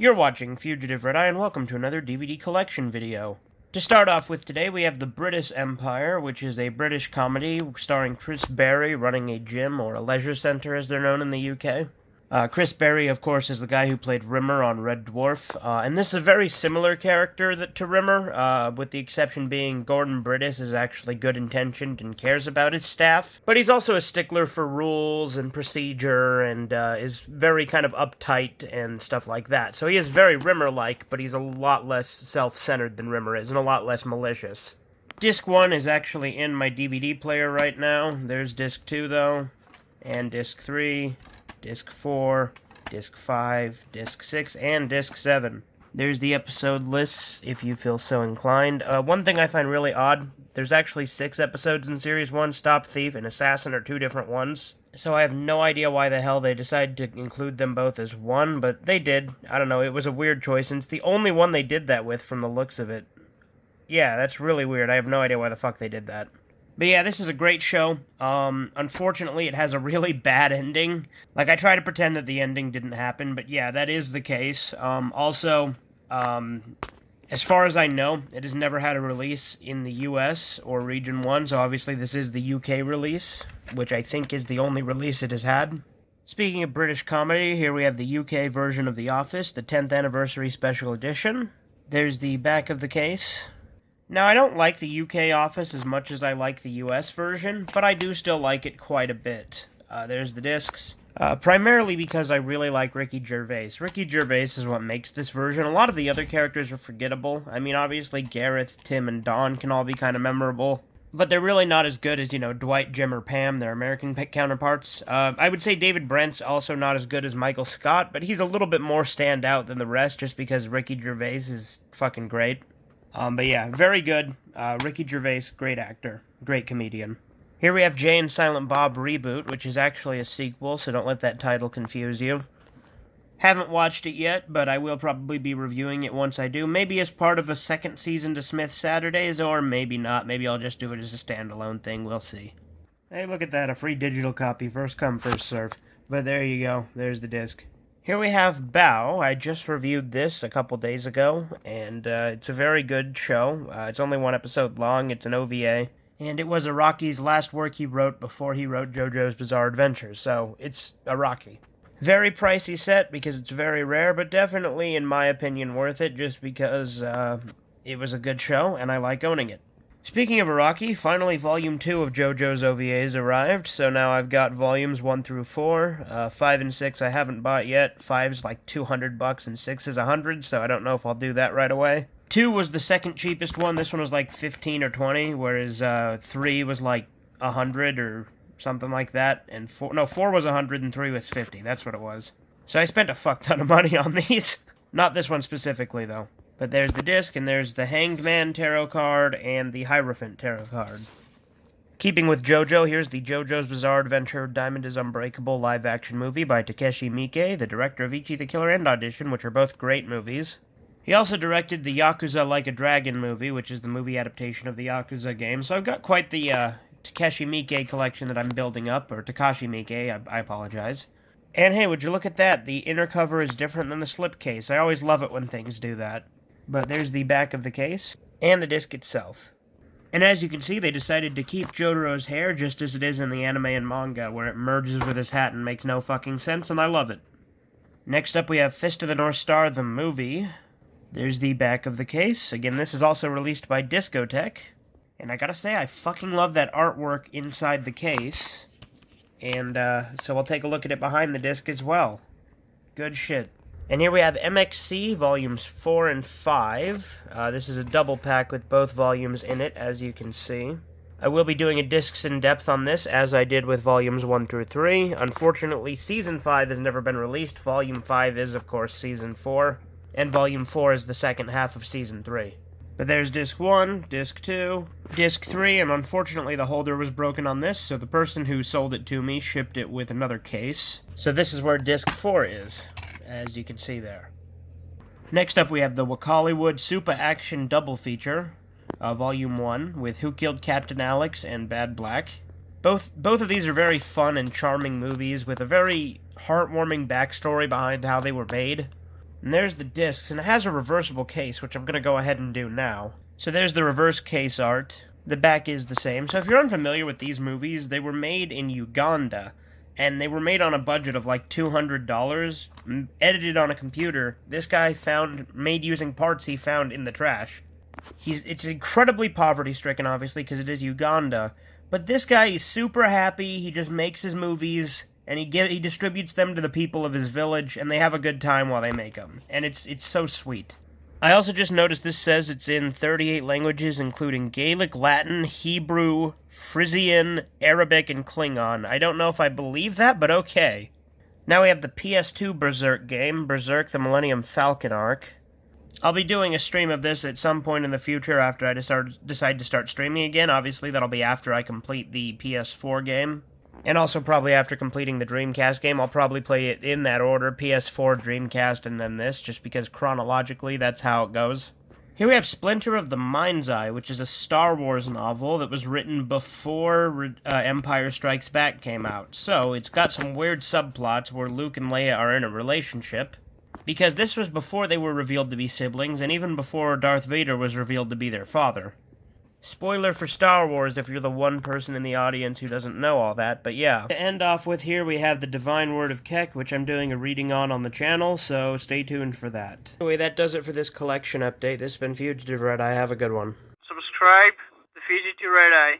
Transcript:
You're watching Fugitive Red Eye, and welcome to another DVD collection video. To start off with today, we have The British Empire, which is a British comedy starring Chris Berry running a gym, or a leisure centre as they're known in the UK. Chris Berry, of course, is the guy who played Rimmer on Red Dwarf, and this is a very similar character to Rimmer, with the exception being Gordon Brittis is actually good-intentioned and cares about his staff, but he's also a stickler for rules and procedure, and is very kind of uptight and stuff like that. So he is very Rimmer-like, but he's a lot less self-centered than Rimmer is, and a lot less malicious. Disc 1 is actually in my DVD player right now. There's Disc 2, though, and Disc 3... Disc 4, Disc 5, Disc 6, and Disc 7. There's the episode lists, if you feel so inclined. One thing I find really odd, there's actually 6 episodes in Series 1. Stop Thief and Assassin are 2 different ones. So I have no idea why the hell they decided to include them both as one, but they did. I don't know, it was a weird choice, and it's the only one they did that with from the looks of it. Yeah, that's really weird. I have no idea why the fuck they did that. But yeah, this is a great show. Unfortunately, it has a really bad ending. Like, I try to pretend that the ending didn't happen, but yeah, that is the case. Also, as far as I know, it has never had a release in the US or Region 1, so obviously this is the UK release, which I think is the only release it has had. Speaking of British comedy, here we have the UK version of The Office, the 10th Anniversary Special Edition. There's the back of the case. Now, I don't like the UK Office as much as I like the US version, but I do still like it quite a bit. There's the discs. Primarily because I really like Ricky Gervais. Ricky Gervais is what makes this version. A lot of the other characters are forgettable. I mean, obviously Gareth, Tim, and Don can all be kind of memorable, but they're really not as good as, Dwight, Jim, or Pam, their American counterparts. I would say David Brent's also not as good as Michael Scott, but he's a little bit more standout than the rest just because Ricky Gervais is fucking great. But yeah, very good. Ricky Gervais, great actor. Great comedian. Here we have Jay and Silent Bob Reboot, which is actually a sequel, so don't let that title confuse you. Haven't watched it yet, but I will probably be reviewing it once I do. Maybe as part of a second season to Smith Saturdays, or maybe not. Maybe I'll just do it as a standalone thing. We'll see. Hey, look at that. A free digital copy. First come, first serve. But there you go. There's the disc. Here we have Bow. I just reviewed this a couple days ago, and it's a very good show. It's only 1 episode long, it's an OVA, and it was Araki's last work he wrote before he wrote Jojo's Bizarre Adventure, so it's Araki. Very pricey set because it's very rare, but definitely, in my opinion, worth it just because it was a good show, and I like owning it. Speaking of Araki, finally Volume 2 of JoJo's OVAs arrived, so now I've got Volumes 1 through 4. 5 and 6 I haven't bought yet. 5's like $200 and 6 is $100, so I don't know if I'll do that right away. 2 was the second cheapest one. This one was like 15 or 20, whereas 3 was like 100 or something like that, and 4 was 100 and 3 was 50. That's what it was. So I spent a fuck ton of money on these. Not this one specifically, though. But there's the disc, and there's the Hanged Man tarot card, and the Hierophant tarot card. Keeping with JoJo, here's the JoJo's Bizarre Adventure Diamond is Unbreakable live-action movie by Takeshi Miike, the director of Ichi the Killer and Audition, which are both great movies. He also directed the Yakuza Like a Dragon movie, which is the movie adaptation of the Yakuza game, so I've got quite the Takeshi Miike collection that I'm building up, or Takashi Miike, I apologize. And hey, would you look at that? The inner cover is different than the slipcase. I always love it when things do that. But there's the back of the case, and the disc itself. And as you can see, they decided to keep Jotaro's hair just as it is in the anime and manga, where it merges with his hat and makes no fucking sense, and I love it. Next up we have Fist of the North Star, the movie. There's the back of the case. Again, this is also released by Discotek. And I gotta say, I fucking love that artwork inside the case. And, so I'll take a look at it behind the disc as well. Good shit. And here we have MXC, Volumes 4 and 5. This is a double pack with both volumes in it, as you can see. I will be doing a discs in depth on this, as I did with Volumes 1 through 3. Unfortunately, Season 5 has never been released. Volume 5 is, of course, Season 4. And Volume 4 is the second half of Season 3. But there's Disc 1, Disc 2, Disc 3, and unfortunately the holder was broken on this, so the person who sold it to me shipped it with another case. So this is where Disc 4 is, as you can see there. Next up we have the Wakaliwood Super Action Double Feature, Volume 1, with Who Killed Captain Alex and Bad Black. Both of these are very fun and charming movies with a very heartwarming backstory behind how they were made. And there's the discs, and it has a reversible case, which I'm going to go ahead and do now. So there's the reverse case art. The back is the same. So if you're unfamiliar with these movies, they were made in Uganda, and they were made on a budget of like $200, edited on a computer. This guy made using parts he found in the trash. It's incredibly poverty-stricken, obviously, because it is Uganda, but this guy is super happy. He just makes his movies, and he distributes them to the people of his village, and they have a good time while they make them. And it's so sweet. I also just noticed this says it's in 38 languages, including Gaelic, Latin, Hebrew, Frisian, Arabic, and Klingon. I don't know if I believe that, but okay. Now we have the PS2 Berserk game, Berserk the Millennium Falcon Arc. I'll be doing a stream of this at some point in the future after I decide to start streaming again. Obviously, that'll be after I complete the PS4 game. And also probably after completing the Dreamcast game. I'll probably play it in that order, PS4, Dreamcast, and then this, just because chronologically that's how it goes. Here we have Splinter of the Mind's Eye, which is a Star Wars novel that was written before Empire Strikes Back came out. So, it's got some weird subplots where Luke and Leia are in a relationship, because this was before they were revealed to be siblings, and even before Darth Vader was revealed to be their father. Spoiler for Star Wars if you're the one person in the audience who doesn't know all that, but yeah. To end off with here, we have the Divine Word of Kek, which I'm doing a reading on the channel, so stay tuned for that. Anyway, that does it for this collection update. This has been Fugitive Red Eye. Have a good one. Subscribe to Fugitive Red Eye.